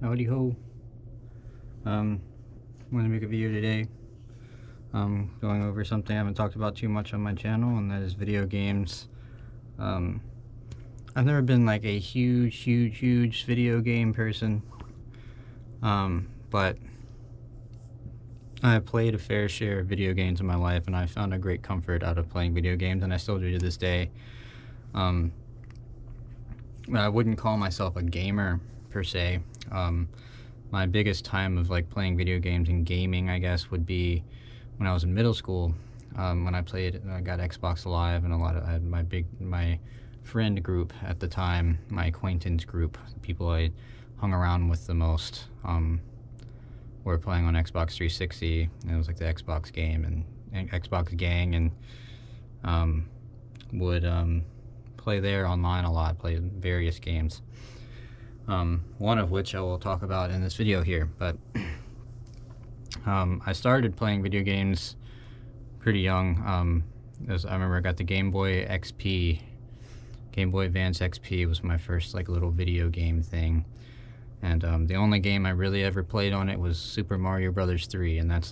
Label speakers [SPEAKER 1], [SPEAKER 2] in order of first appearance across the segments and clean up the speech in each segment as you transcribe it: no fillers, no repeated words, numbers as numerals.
[SPEAKER 1] Howdy ho. I'm going to make a video today. Going over something I haven't talked about too much on my channel, and that is video games. I've never been like a huge video game person, but I have played a fair share of video games in my life, and I found a great comfort out of playing video games, and I still do to this day. I wouldn't call myself a gamer per se. My biggest time of like playing video games and gaming, I guess, would be when I was in middle school. When I got Xbox Live, and I had my friend group at the time, my acquaintance group, the people I hung around with the most, were playing on Xbox 360, and it was like the Xbox game and Xbox gang, and would play there online a lot, play various games. One of which I will talk about in this video here, but I started playing video games pretty young. I remember I got the Game Boy XP, Game Boy Advance XP was my first like little video game thing, and the only game I really ever played on it was Super Mario Brothers 3, and that's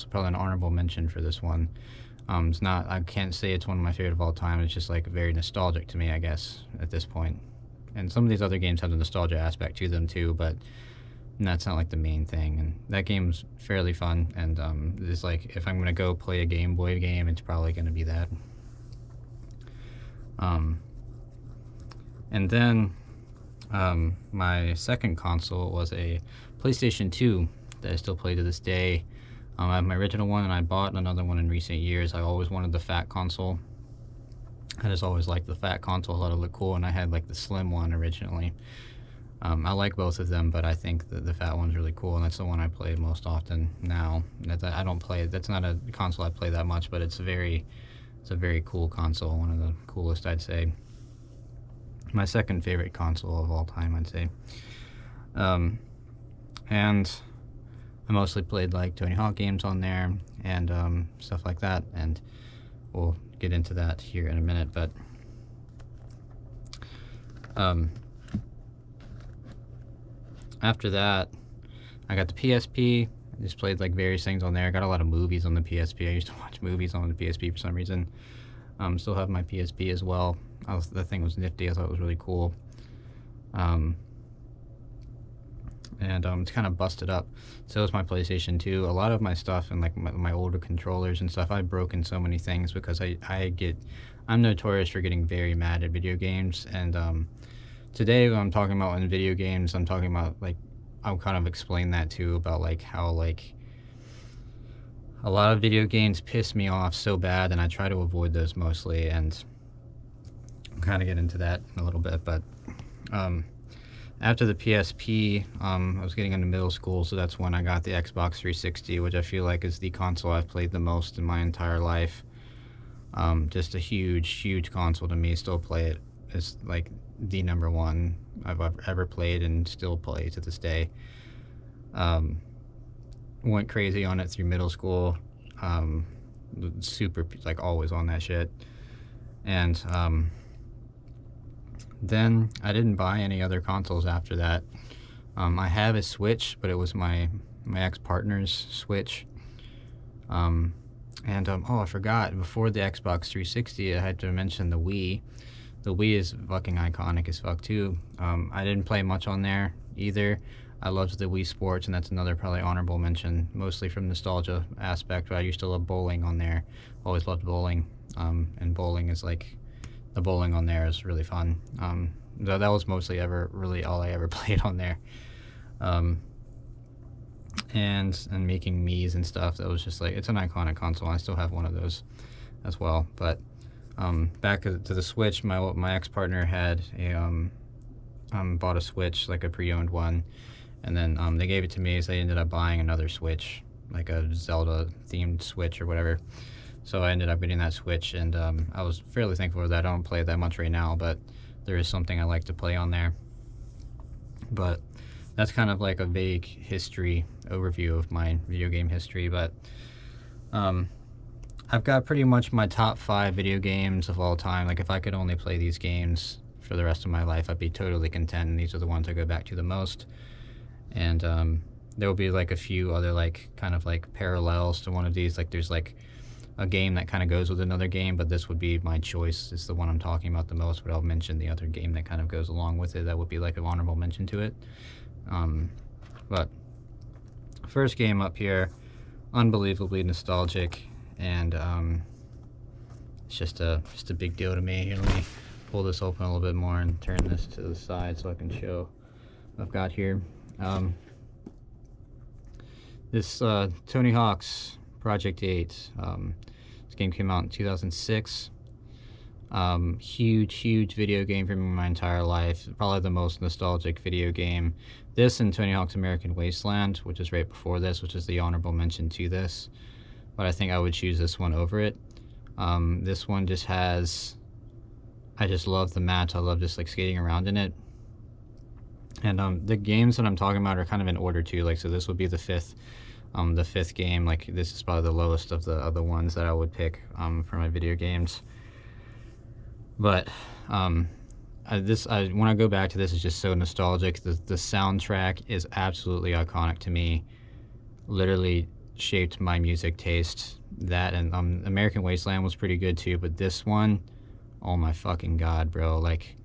[SPEAKER 1] probably an honorable mention for this one. It's not, I can't say it's one of my favorite of all time. It's just like very nostalgic to me, I guess, at this point. And some of these other games have the nostalgia aspect to them too, but that's not like the main thing. And that game's fairly fun, and it's like, if I'm gonna go play a Game Boy game, it's probably gonna be that. And then my second console was a PlayStation 2 that I still play to this day. I have my original one, and I bought another one in recent years. I always wanted the fat console. I just always liked the fat console. I thought it looked cool, and I had like the slim one originally. I like both of them, but I think that the fat one's really cool, and that's the one I play most often now. I don't play. That's not a console I play that much, but it's a very cool console. One of the coolest, I'd say. My second favorite console of all time, I'd say. And I mostly played like Tony Hawk games on there and stuff like that, and we'll get into that here in a minute. But after that, I got the PSP. I just played like various things on there. I got a lot of movies on the PSP. I used to watch movies on the PSP for some reason. Still have my PSP as well. That thing was nifty. I thought it was really cool. It's kind of busted up. So is my PlayStation 2. A lot of my stuff and like my older controllers and stuff, I've broken so many things because I'm notorious for getting very mad at video games. And today when I'm talking about in video games, I'm talking about like, I'll kind of explain that too, about like how like a lot of video games piss me off so bad, and I try to avoid those mostly, and I'll kind of get into that in a little bit. But after the PSP, I was getting into middle school, so that's when I got the Xbox 360, which I feel like is the console I've played the most in my entire life. Just a huge console to me. Still play it. It's like the number one I've ever played and still play to this day. Went crazy on it through middle school. Super, like, always on that shit. And then I didn't buy any other consoles after that. I have a Switch, but it was my ex-partner's Switch. Oh, I forgot, before the Xbox 360, I had to mention the Wii. The Wii is fucking iconic as fuck too. I didn't play much on there either. I loved the Wii Sports, and that's another probably honorable mention, mostly from nostalgia aspect, but I used to love bowling on there. Always loved bowling. And bowling is like, the bowling on there is really fun. That was mostly really all I ever played on there. And making Mii's and stuff, that was just like, it's an iconic console. I still have one of those as well. But back to the Switch, my ex-partner had bought a Switch, like a pre-owned one, and then they gave it to me, so I ended up buying another Switch, like a Zelda themed Switch or whatever. So I ended up getting that Switch, and I was fairly thankful for that. I don't play it that much right now, but there is something I like to play on there. But that's kind of like a vague history overview of my video game history. But I've got pretty much my top 5 video games of all time. Like, if I could only play these games for the rest of my life, I'd be totally content, and these are the ones I go back to the most. And there will be like a few other like kind of like parallels to one of these. Like there's like a game that kind of goes with another game, but this would be my choice. It's the one I'm talking about the most, but I'll mention the other game that kind of goes along with it. That would be like an honorable mention to it. But first game up here, unbelievably nostalgic, and it's just a big deal to me. Here, let me pull this open a little bit more and turn this to the side so I can show what I've got here. This Tony Hawk's Project 8. This game came out in 2006. Huge video game for me my entire life. Probably the most nostalgic video game. This and Tony Hawk's American Wasteland, which is right before this, which is the honorable mention to this. But I think I would choose this one over it. This one just has... I just love the match. I love just like skating around in it. And the games that I'm talking about are kind of in order too. Like, so this would be the fifth game. Like, this is probably the lowest of the other ones that I would pick for my video games. But when I go back to this, it's just so nostalgic. The soundtrack is absolutely iconic to me. Literally shaped my music taste. That and American Wasteland was pretty good too, but this one, oh my fucking god, bro! Like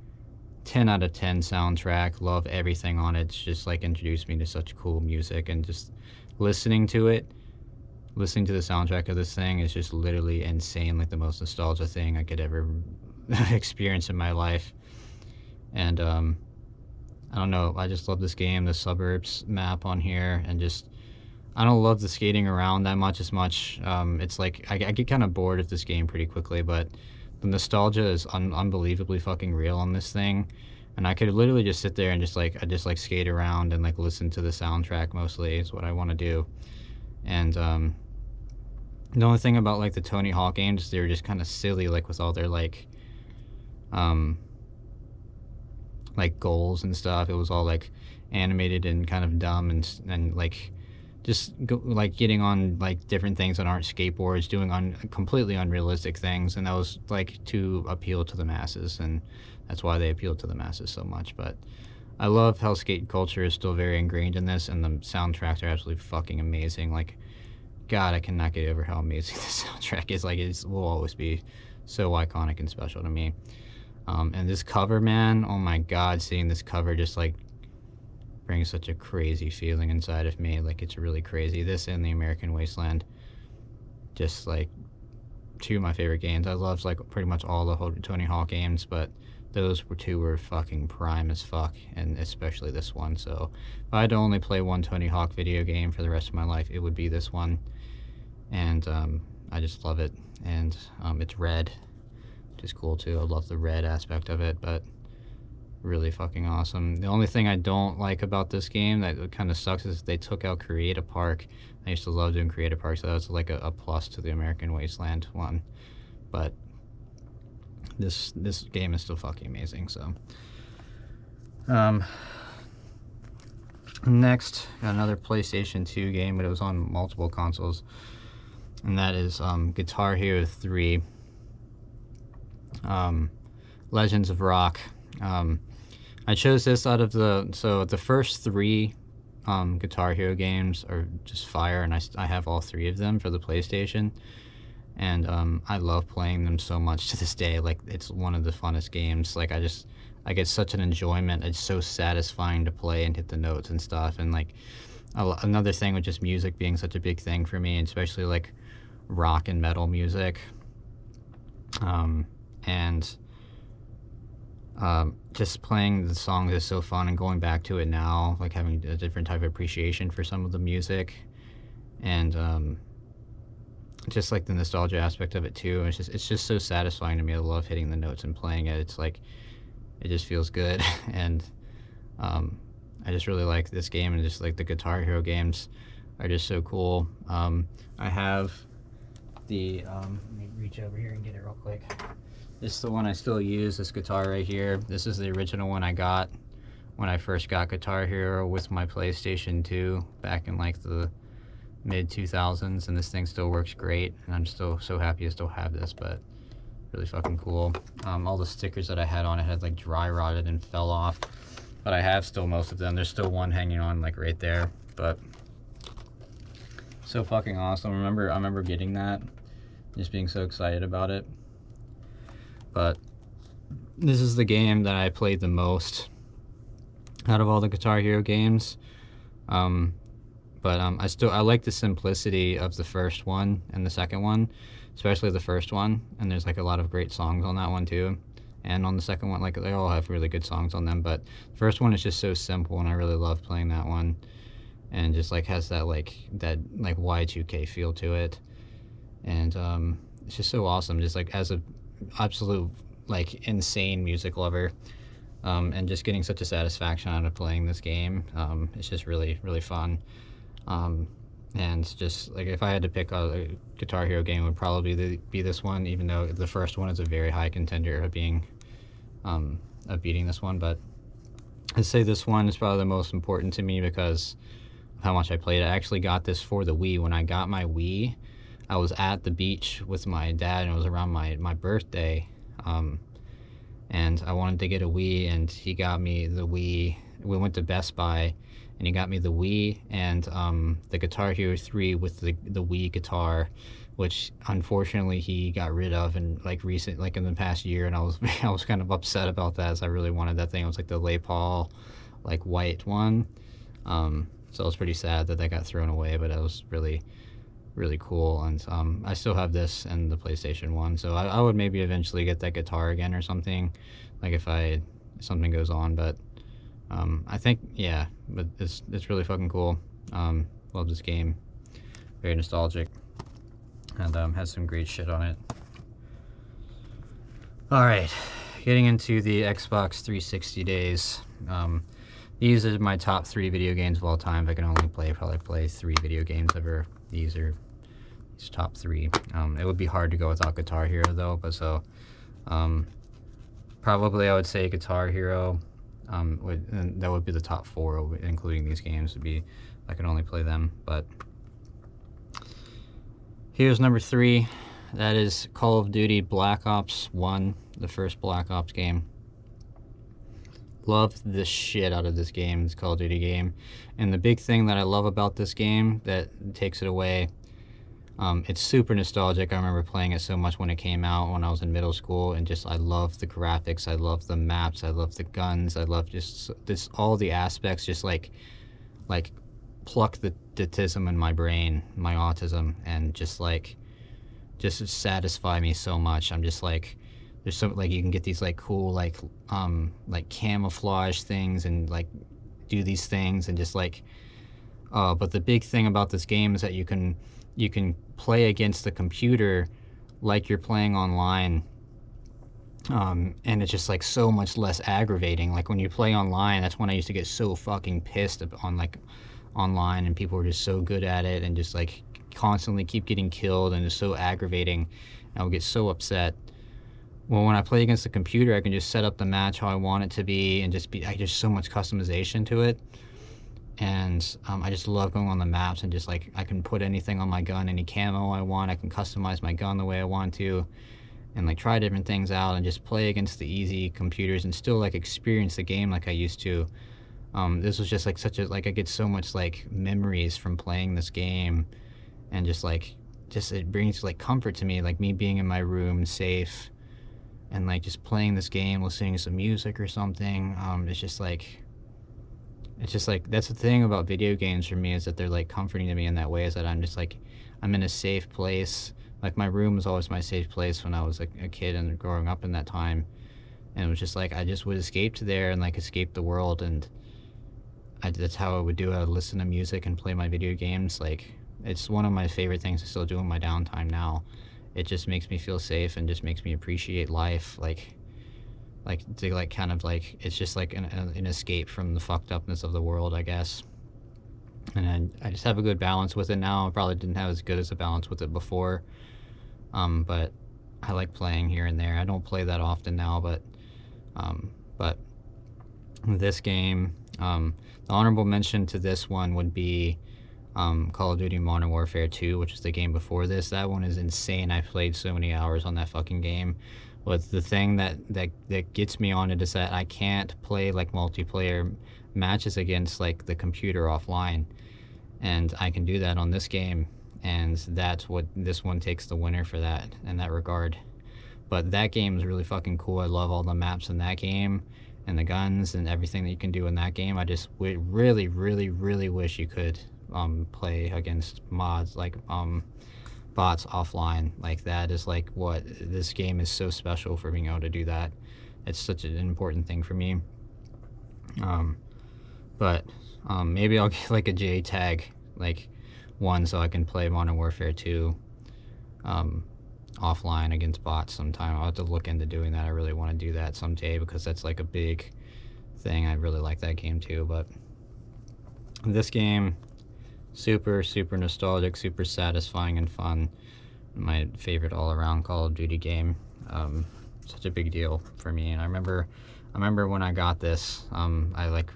[SPEAKER 1] 10 out of 10 soundtrack. Love everything on it. It's just like introduced me to such cool music, and just listening to the soundtrack of this thing is just literally insane. Like the most nostalgia thing I could ever experience in my life. And I don't know, I just love this game, the suburbs map on here, and just I don't love the skating around that much as much. It's like I get kind of bored of this game pretty quickly, but the nostalgia is unbelievably fucking real on this thing. And I could literally just sit there and just like skate around and like listen to the soundtrack mostly is what I want to do. And the only thing about like the Tony Hawk games, they were just kind of silly, like with all their like goals and stuff. It was all like animated and kind of dumb and like just like getting on like different things that aren't skateboards, doing completely unrealistic things, and that was like to appeal to the masses, and that's why they appealed to the masses so much. But I love how skate culture is still very ingrained in this, and the soundtracks are absolutely fucking amazing. Like, god, I cannot get over how amazing the soundtrack is. Like, it will always be so iconic and special to me. And this cover, man, oh my god, seeing this cover just like brings such a crazy feeling inside of me. Like, it's really crazy. This and the American Wasteland, just like two of my favorite games. I love like pretty much all the Tony Hawk games, but those two were fucking prime as fuck, and especially this one. So if I had to only play one Tony Hawk video game for the rest of my life, it would be this one. And I just love it. And it's red, which is cool too. I love the red aspect of it, but really fucking awesome. The only thing I don't like about this game that kind of sucks is they took out Create Park. I used to love doing Create Park, so that's like a plus to the American Wasteland one. But this game is still fucking amazing. So next, got another PlayStation 2 game, but it was on multiple consoles, and that is Guitar Hero 3 Legends of Rock. I chose this out of the first three Guitar Hero games are just fire, and I have all three of them for the PlayStation, and I love playing them so much to this day. Like, it's one of the funnest games. Like, I get such an enjoyment. It's so satisfying to play and hit the notes and stuff. And like another thing with just music being such a big thing for me, especially like rock and metal music, and just playing the songs is so fun, and going back to it now, like having a different type of appreciation for some of the music, and just like the nostalgia aspect of it too. It's just so satisfying to me. I love hitting the notes and playing it. It's like, it just feels good. And I just really like this game, and just like the Guitar Hero games are just so cool. I have the let me reach over here and get it real quick. This is the one I still use, this guitar right here. This is the original one I got when I first got Guitar Hero with my PlayStation 2 back in like the mid 2000s, and this thing still works great, and I'm still so happy to still have this. But really fucking cool. All the stickers that I had on it had like dry rotted and fell off, but I have still most of them. There's still one hanging on like right there, but so fucking awesome. I remember getting that, just being so excited about it. But this is the game that I played the most out of all the Guitar Hero games. But I like the simplicity of the first one and the second one, especially the first one. And there's like a lot of great songs on that one too. And on the second one, like they all have really good songs on them. But the first one is just so simple, and I really love playing that one. And just like has that like Y2K feel to it, and it's just so awesome. Just like as a absolute like insane music lover, and just getting such a satisfaction out of playing this game. It's just really fun. And just like if I had to pick a Guitar Hero game, it would probably be this one, even though the first one is a very high contender of being of beating this one. But I'd say this one is probably the most important to me because of how much I played it. I actually got this for the Wii. When I got my Wii, I was at the beach with my dad, and it was around my birthday, and I wanted to get a Wii, and he got me the Wii. We went to Best Buy, and he got me the Wii and the Guitar Hero 3 with the Wii guitar, which unfortunately he got rid of in in the past year, and I was kind of upset about that, as I really wanted that thing. It was like the Les Paul like white one, so I was pretty sad that got thrown away, but it was really cool. And I still have this and the PlayStation 1, so I would maybe eventually get that guitar again or something, like if something goes on. But I think, yeah, but it's really fucking cool. Love this game, very nostalgic, and has some great shit on it. Alright, getting into the Xbox 360 days. These are my top 3 video games of all time. If I can only probably play 3 video games ever, these are top 3. It would be hard to go without Guitar Hero though, but so probably I would say Guitar Hero, and that would be the top 4, including these games. Would be, I can only play them. But here's number 3. That is Call of Duty Black Ops 1, the first Black Ops game. Love the shit out of this game, this Call of Duty game. And the big thing that I love about this game that takes it away, it's super nostalgic. I remember playing it so much when it came out when I was in middle school, and just I love the graphics, I love the maps, I love the guns, I love just this, all the aspects just like pluck the autism in my brain, my autism, and just satisfy me so much. I'm just like, there's so like you can get these like cool like camouflage things and like do these things, and just like but the big thing about this game is that you can play against the computer like you're playing online, and it's just like so much less aggravating. Like when you play online, that's when I used to get so fucking pissed on like online, and people were just so good at it and just like constantly keep getting killed, and it's so aggravating. I would get so upset. Well, when I play against the computer, I can just set up the match how I want it to be, and just so much customization to it. And I just love going on the maps, and just like I can put anything on my gun, any camo I want. I can customize my gun the way I want to, and like try different things out, and just play against the easy computers and still like experience the game like I used to. This was just like I get so much like memories from playing this game, and just it brings like comfort to me, like me being in my room safe, and like just playing this game, listening to some music or something. It's just like that's the thing about video games for me, is that they're like comforting to me in that way, is that I'm just like I'm in a safe place. Like my room was always my safe place when I was like a kid and growing up in that time, and it was just like I just would escape to there and like escape the world, and that's how I would do it. I would listen to music and play my video games. Like it's one of my favorite things to still do in my downtime now. It just makes me feel safe and just makes me appreciate life, it's just like an escape from the fucked upness of the world, I guess. And I just have a good balance with it now. I probably didn't have as good as a balance with it before, but I like playing here and there. I don't play that often now, but this game, the honorable mention to this one would be Call of Duty Modern Warfare 2, which is the game before this. That one is insane. I played so many hours on that fucking game. But the thing that gets me on it is that I can't play like multiplayer matches against like the computer offline, and I can do that on this game, and that's what this one takes the winner for that in that regard. But that game is really fucking cool. I love all the maps in that game and the guns and everything that you can do in that game. I just really, really, really wish you could play against mods like bots offline. Like that is like what this game is so special for being able to do that. It's such an important thing for me. But maybe I'll get like a J tag like one so I can play Modern Warfare 2 offline against bots sometime. I'll have to look into doing that. I really want to do that someday because that's like a big thing. I really like that game too. But this game, super nostalgic, super satisfying and fun. My favorite all-around Call of Duty game. Such a big deal for me. And I remember when I got this, I like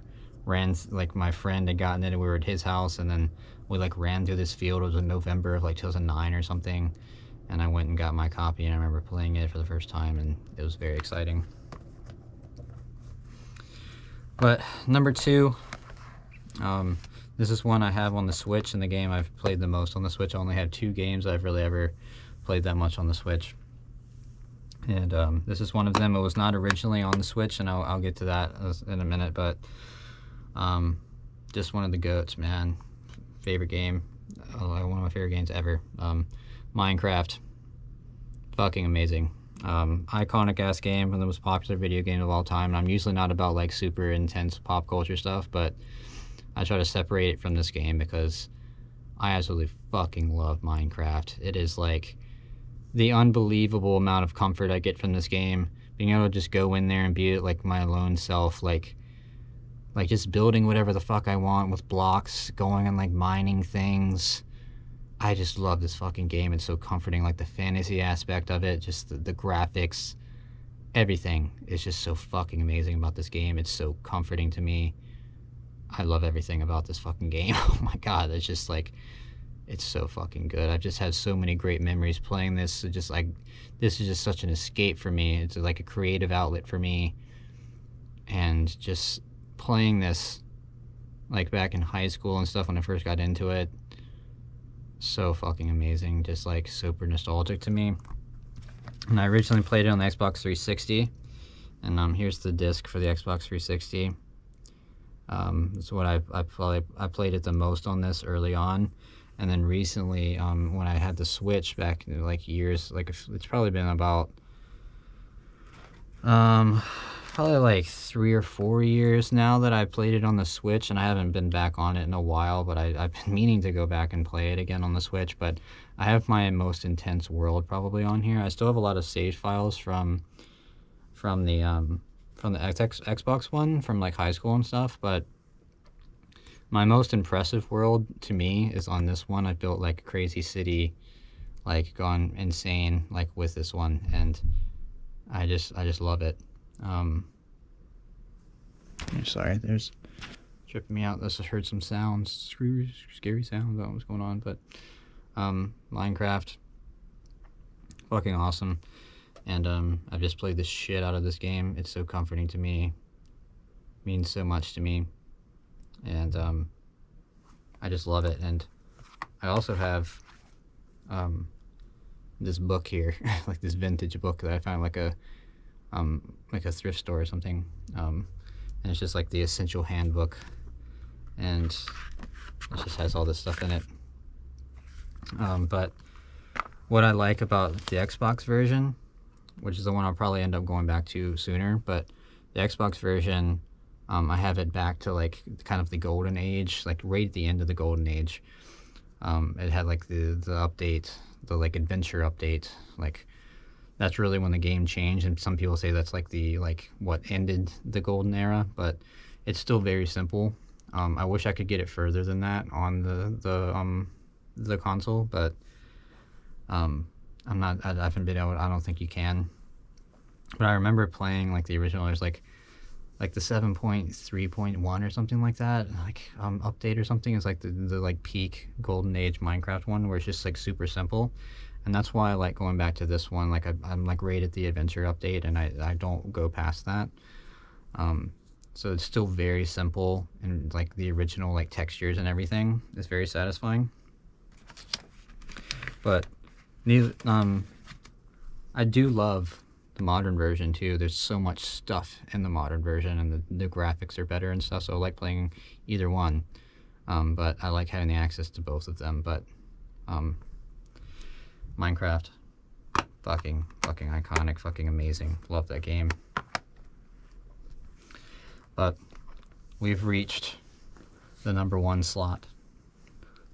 [SPEAKER 1] ran, like my friend had gotten it and we were at his house, and then we like ran through this field. It was in November of like 2009 or something, and I went and got my copy, and I remember playing it for the first time, and it was very exciting. But number 2, this is one I have on the Switch, and the game I've played the most on the Switch. I only have 2 games I've really ever played that much on the Switch, and this is one of them. It was not originally on the Switch, and I'll get to that in a minute, but just one of the GOATs, man. Favorite game, one of my favorite games ever. Minecraft, fucking amazing. Iconic ass game, one of the most popular video games of all time. And I'm usually not about like super intense pop culture stuff, but I try to separate it from this game because I absolutely fucking love Minecraft. It is like the unbelievable amount of comfort I get from this game, being able to just go in there and be like my lone self, like just building whatever the fuck I want with blocks, going and like mining things. I just love this fucking game. It's so comforting, like the fantasy aspect of it, just the graphics, everything is just so fucking amazing about this game. It's so comforting to me. I love everything about this fucking game. Oh my god, it's just like, it's so fucking good. I've just had so many great memories playing this. It's just like, this is just such an escape for me. It's like a creative outlet for me. And just playing this like back in high school and stuff when I first got into it, so fucking amazing, just like super nostalgic to me. And I originally played it on the Xbox 360, and here's the disc for the Xbox 360. That's what I played it the most on this early on, and then recently when I had the Switch back like years, like it's probably been about probably like 3 or 4 years now that I played it on the Switch, and I haven't been back on it in a while, but I've been meaning to go back and play it again on the Switch. But I have my most intense world probably on here. I still have a lot of save files from the Xbox One, from like high school and stuff, but my most impressive world to me is on this one. I built like a crazy city, like gone insane like with this one, and I just love it. Sorry, there's tripping me out. This has heard some sounds, scary sounds. I don't know what's going on, but Minecraft, fucking awesome. And I've just played the shit out of this game. It's so comforting to me, means so much to me, and I just love it. And I also have this book here, like this vintage book that I found like a thrift store or something, and it's just like the essential handbook, and it just has all this stuff in it. But what I like about the Xbox version, which is the one I'll probably end up going back to sooner, but the Xbox version, I have it back to like kind of the golden age, like right at the end of the golden age. It had like the update, the like adventure update, like that's really when the game changed, and some people say that's like the what ended the golden era, but it's still very simple. I wish I could get it further than that on the console, but I haven't been able. I don't think you can. But I remember playing like the original. There's like the 7.3.1 or something like that, like update or something. Is like the like peak golden age Minecraft one, where it's just like super simple. And that's why I like going back to this one. Like I'm like right at the adventure update, and I don't go past that. So it's still very simple, and like the original like textures and everything is very satisfying. But I do love the modern version too. There's so much stuff in the modern version, and the graphics are better and stuff. So I like playing either one. But I like having the access to both of them. But Minecraft, fucking iconic, fucking amazing. Love that game. But we've reached the #1 slot.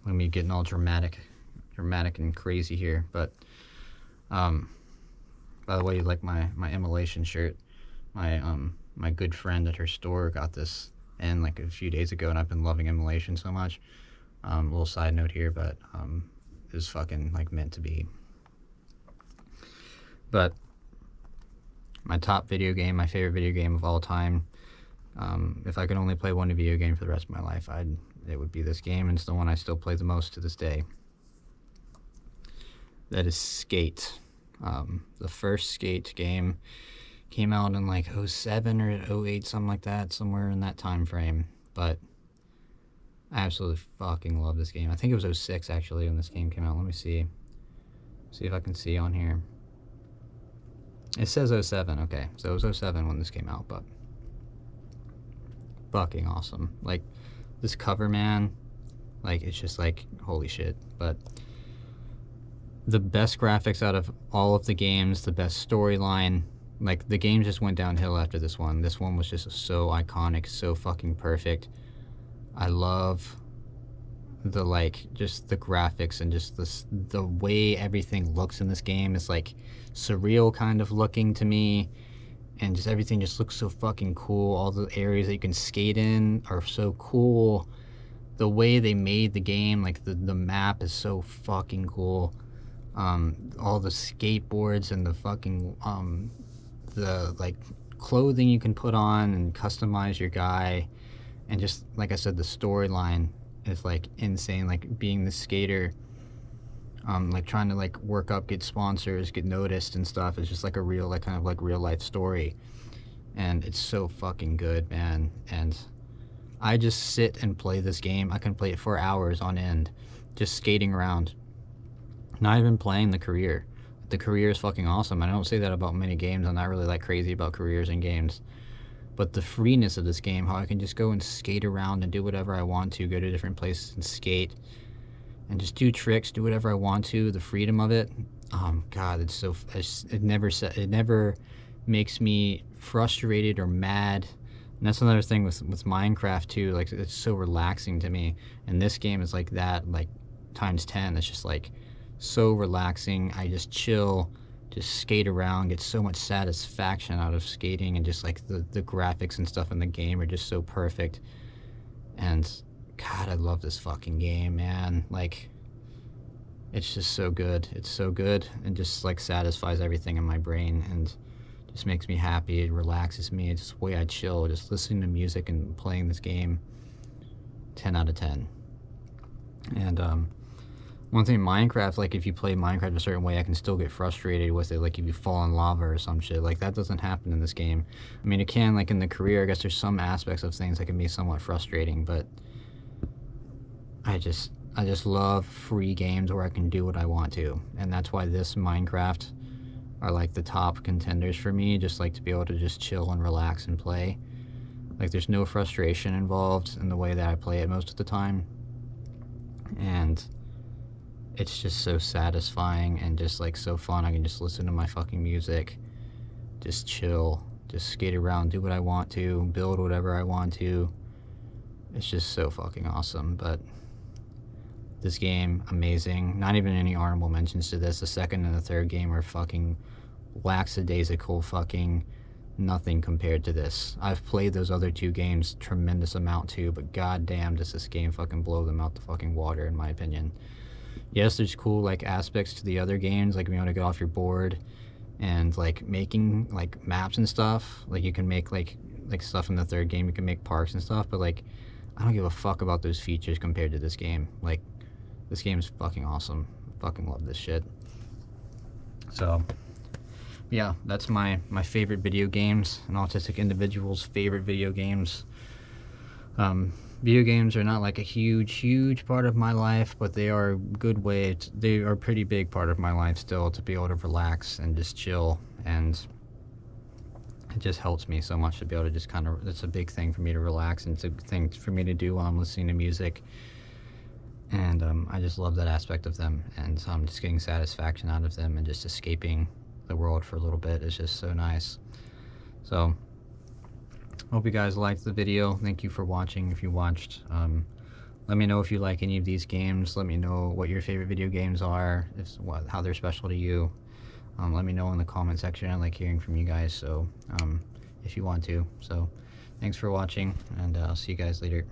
[SPEAKER 1] Let me getting all dramatic and crazy here. But by the way, like my immolation shirt, my good friend at her store got this in like a few days ago, and I've been loving immolation so much. Little side note here, but it was fucking like meant to be. But my top video game, my favorite video game of all time, if I could only play one video game for the rest of my life, it would be this game, and it's the one I still play the most to this day. That is Skate. The first Skate game came out in like 07 or 08, something like that, somewhere in that time frame. But I absolutely fucking love this game. I think it was 06 actually when this game came out. Let me see if I can see on here. It says 07. Okay, so it was 07 when this came out. But fucking awesome. Like this cover, man, like it's just like holy shit. But the best graphics out of all of the games, the best storyline. Like the game just went downhill after this one. This one was just so iconic, so fucking perfect. I love the like just the graphics and just the way everything looks in this game is like surreal kind of looking to me, and just everything just looks so fucking cool. All the areas that you can skate in are so cool. The way they made the game, like the map is so fucking cool. All the skateboards and the fucking the like clothing you can put on and customize your guy, and just like I said, the storyline is like insane. Like being the skater, like trying to like work up, get sponsors, get noticed and stuff. It's just like a real like kind of like real life story, and it's so fucking good, man. And I just sit and play this game. I can play it for hours on end, just skating around, not even playing the career. The career is fucking awesome. I don't say that about many games. I'm not really like crazy about careers in games. But the freeness of this game, how I can just go and skate around and do whatever I want to, go to different places and skate, and just do tricks, do whatever I want to, the freedom of it. God, it's so, it never makes me frustrated or mad. And that's another thing with Minecraft too. Like it's so relaxing to me. And this game is like that, like times 10. It's just like so relaxing. I just chill, just skate around, get so much satisfaction out of skating, and just like the graphics and stuff in the game are just so perfect. And God, I love this fucking game, man. Like it's just so good. It's so good, and just like satisfies everything in my brain, and just makes me happy. It relaxes me. It's just the way I chill, just listening to music and playing this game. 10 out of 10. And one thing, Minecraft, like if you play Minecraft a certain way, I can still get frustrated with it. Like if you fall in lava or some shit, like that doesn't happen in this game. I mean, it can, like in the career, I guess there's some aspects of things that can be somewhat frustrating, but I just love free games where I can do what I want to. And that's why this Minecraft are like the top contenders for me, just like to be able to just chill and relax and play. Like there's no frustration involved in the way that I play it most of the time. And it's just so satisfying and just like so fun. I can just listen to my fucking music, just chill, just skate around, do what I want to, build whatever I want to. It's just so fucking awesome. But this game, amazing. Not even any honorable mentions to this. The second and the third game are fucking lackadaisical, fucking nothing compared to this. I've played those other two games tremendous amount too, but goddamn does this game fucking blow them out the fucking water, in my opinion. Yes, there's cool like aspects to the other games, like being able to get off your board and like making like maps and stuff. Like you can make like stuff in the third game, you can make parks and stuff, but like I don't give a fuck about those features compared to this game. Like this game is fucking awesome. I fucking love this shit. So yeah, that's my favorite video games, an autistic individual's favorite video games. Video games are not like a huge part of my life, but they are a good way they are a pretty big part of my life still, to be able to relax and just chill, and it just helps me so much to be able to just kind of, it's a big thing for me to relax, and it's a thing for me to do while I'm listening to music. And I just love that aspect of them, and so I'm just getting satisfaction out of them, and just escaping the world for a little bit is just so nice. So hope you guys liked the video. Thank you for watching. If you watched, let me know if you like any of these games. Let me know what your favorite video games are, how they're special to you. Let me know in the comment section. I like hearing from you guys, so if you want to. So thanks for watching, and I'll see you guys later.